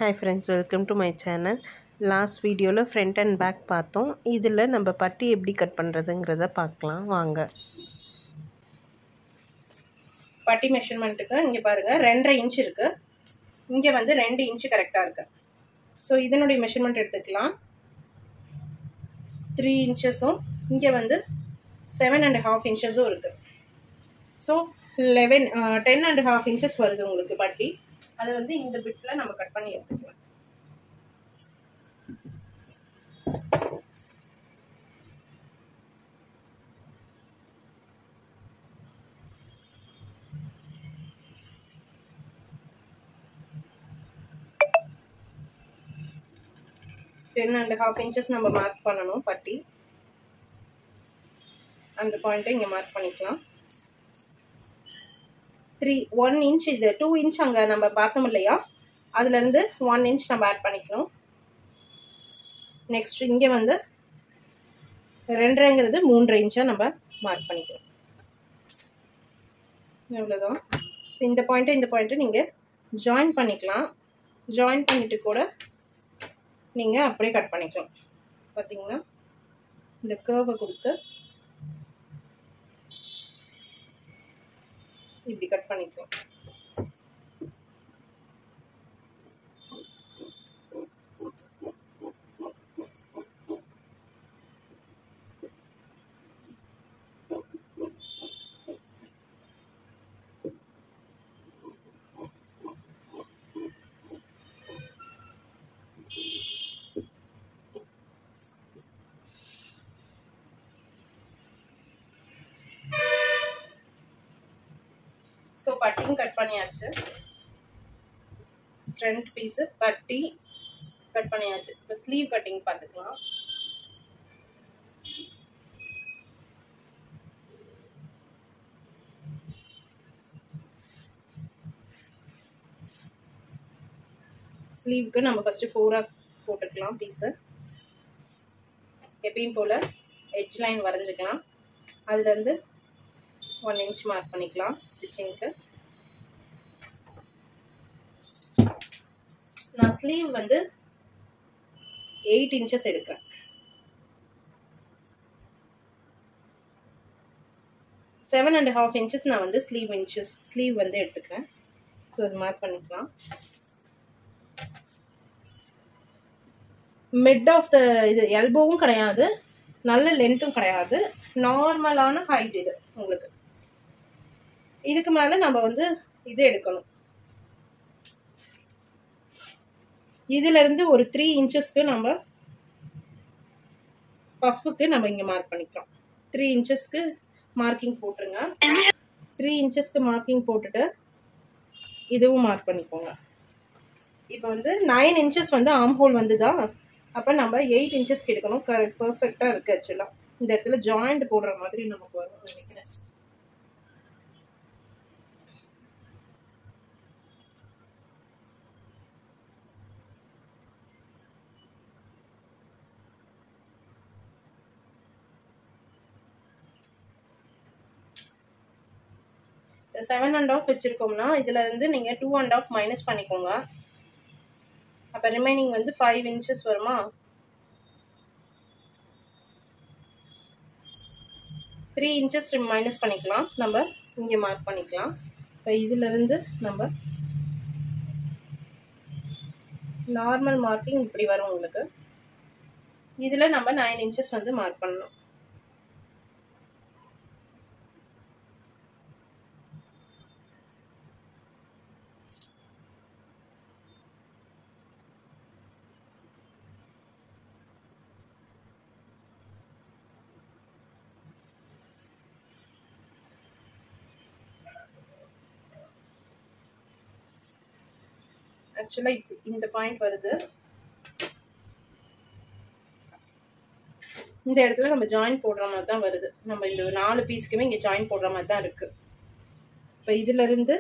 Hi friends, welcome to my channel. Last video la front and back பார்த்தோம். இதில் நம்ம பட்டி எப்படி கட் பண்ணுறதுங்கிறத பார்க்கலாம் வாங்க. பட்டி மெஷர்மெண்ட்டுக்கு இங்கே பாருங்கள் 2.5 இன்ச் இருக்குது. இங்கே வந்து 2 இன்ச் கரெக்டாக இருக்குது. ஸோ இதனுடைய மெஷர்மெண்ட் எடுத்துக்கலாம். 3 இன்ச்சஸும் இங்கே வந்து 7.5 இன்ச்சஸும் இருக்குது. ஸோ 10.5 இன்ச்சஸ் வருது உங்களுக்கு பட்டி. அதை வந்து இந்த பிட்டில் நம்ம கட் பண்ணி எடுத்துக்கலாம். டென் அண்ட் ஹாஃப் இன்ச்சஸ் நம்ம மார்க் பண்ணணும் பட்டி. அந்த பாயிண்ட்டை இங்கே மார்க் பண்ணிக்கலாம். 1 இன்ச் இது 2 இன்ச் அங்கே நம்ம பார்த்தோம் இல்லையா, அதுலேருந்து 1 இன்ச் நம்ம ஆட் பண்ணிக்கணும். நெக்ஸ்ட் இங்கே வந்து 2.5ங்கிறது 3.5 இன்ச்சாக நம்ம மார்க் பண்ணிக்கணும். எவ்வளோதான். இந்த பாயிண்ட்டை நீங்கள் ஜாயின் பண்ணிக்கலாம். ஜாயின் பண்ணிவிட்டு கூட நீங்கள் அப்படியே கட் பண்ணிக்கலாம். பார்த்தீங்கன்னா இந்த கர்வை கொடுத்து இப்படி கட் பண்ணிக்கலாம். ஸோ பட்டியும் கட் பண்ணியாச்சு. ஃப்ரண்ட் பீஸு பட்டி கட் பண்ணியாச்சு. இப்போ ஸ்லீவ் கட்டிங் பார்த்துக்கலாம். ஸ்லீவுக்கு நம்ம ஃபஸ்ட்டு 4ஆக போட்டுக்கலாம் பீஸு. எப்பயும் போல் எட்ஜ் லைன் வரைஞ்சிக்கலாம். அதுலேருந்து 1 இன்ச் மார்க் பண்ணிக்கலாம் ஸ்டிச்சிங்க்கு. நான் ஸ்லீவ் வந்து 8 இன்ச்சஸ் எடுக்கிறேன். 7.5 இன்ச்சஸ் நான் வந்து ஸ்லீவ் வந்து எடுத்துக்கிறேன். ஸோ அது மார்க் பண்ணிக்கலாம். மிட் ஆஃப் த இது எல்போவும் கிடையாது, நல்ல லென்த்தும் கிடையாது, நார்மலான ஹைட் இது உங்களுக்கு. இதுக்கு மேலே நம்ம வந்து இது எடுக்கணும். இதிலிருந்து ஒரு 3 இன்ச்சஸ்க்கு நம்ம பஃப்புக்கு நம்ம இங்கே மார்க் பண்ணிக்கலாம். 3 இன்ச்சஸ்க்கு மார்க்கிங் போட்டுருங்க. 3 இன்ச்சஸ்க்கு மார்க்கிங் போட்டுட்டு இதுவும் மார்க் பண்ணிக்கோங்க. இப்போ வந்து 9 இன்ச்சஸ் வந்து ஆர்ம் ஹோல் வந்துதா, அப்போ நம்ம 8 இன்ச்சஸ்க்கு எடுக்கணும். பர்ஃபெக்டாக இருக்குது. ஆக்சுவலாக இந்த இடத்துல ஜாயிண்ட் போடுற மாதிரி நமக்கு வரும் நினைக்கிறேன். இந்த 7.5 வச்சுருக்கோம்னா இதில் இருந்து நீங்கள் 2.5 மைனஸ் பண்ணிக்கோங்க. அப்போ ரிமைனிங் வந்து 5 இன்ச்சஸ் வருமா. 3 இன்ச்சஸ் மைனஸ் பண்ணிக்கலாம். நம்ம இங்கே மார்க் பண்ணிக்கலாம். இப்போ இதிலிருந்து நம்ம நார்மல் மார்க்கிங் இப்படி வரும் உங்களுக்கு. இதில் நம்ம 9 இன்ச்சஸ் வந்து மார்க் பண்ணணும். ஆக்சுவலாக இந்த பாயிண்ட் வருது. இந்த இடத்துல நம்ம ஜாயின் போடுற மாதிரி தான் வருது. நம்ம இந்த 4 பீஸுக்குமே இங்கே ஜாயின் போடுற மாதிரி தான் இருக்குது. இப்போ இதிலிருந்து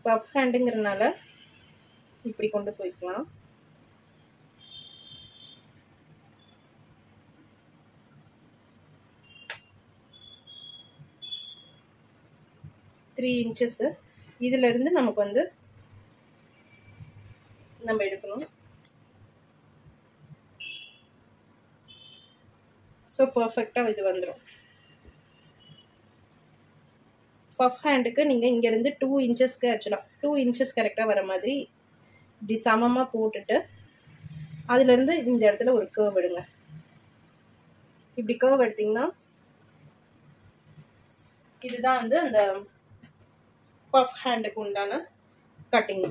பஃப் ஹேண்டுங்கிறதுனால இப்படி கொண்டு போய்க்கலாம். 3 inches. இதில் இருந்து நமக்கு வந்து நம்ம எடுக்கணும். ஸோ பர்ஃபெக்டாக இது வந்துடும். பஃப் ஹேண்டுக்கு நீங்கள் இங்கேருந்து 2 inchesக்கு ஆக்சுவலாக 2 inches கரெக்டாக வர மாதிரி இப்படி சமமாக போட்டுட்டு அதுலேருந்து இந்த இடத்துல ஒரு கர்வ் எடுங்க. இப்படி கர்வ் எடுத்திங்கன்னா இதுதான் வந்து அந்த பஃப் ஹேண்டுக்கு உண்டான கட்டிங்.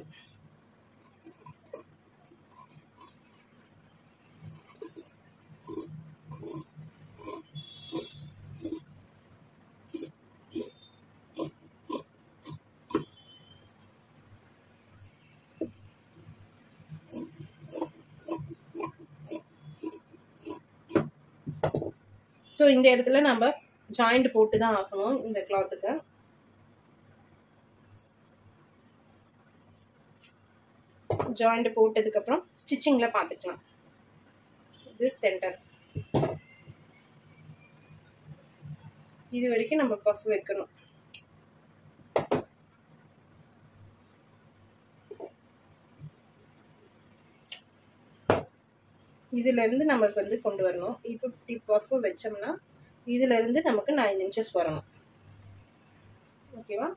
ஸோ இந்த இடத்துல நம்ம ஜாயிண்ட் போட்டு தான் ஆகணும். இந்த கிளாத்துக்கு ஜாயிண்ட் போட்டதுக்கப்புறம் ஸ்டிச்சிங்கில் பார்த்துக்கலாம். இது சென்டர். இது வரைக்கும் நம்ம பஃப் வைக்கணும். இதிலேருந்து நமக்கு வந்து கொண்டு வரணும். இப்போ இப்படி பஃப் வச்சோம்னா இதிலேருந்து நமக்கு 9 inches வரணும். ஓகேவா?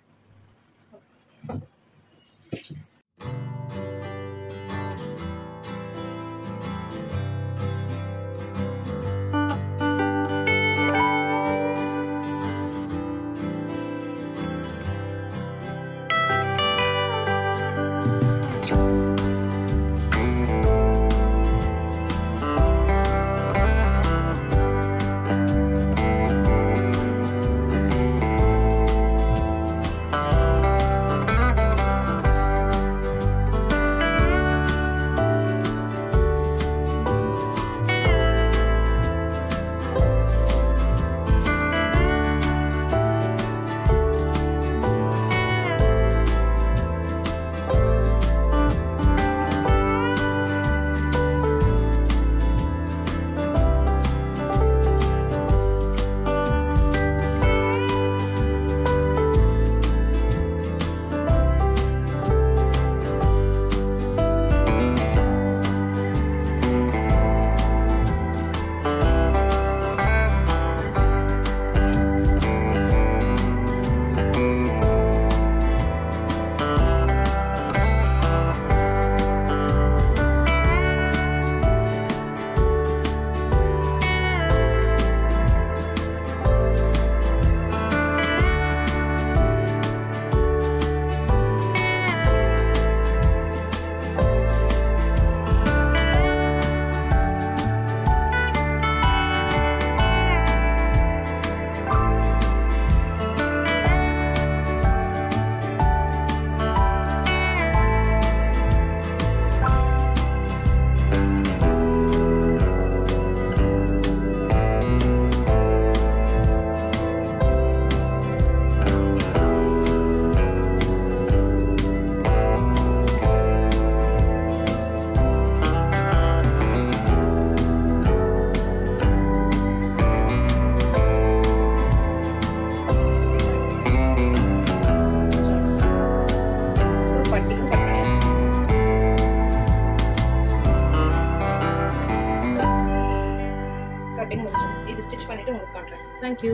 கட்டிங் முடிச்சு இது ஸ்டிச் பண்ணிட்டு உங்களுக்கு காட்டுறேன். தேங்க்யூ.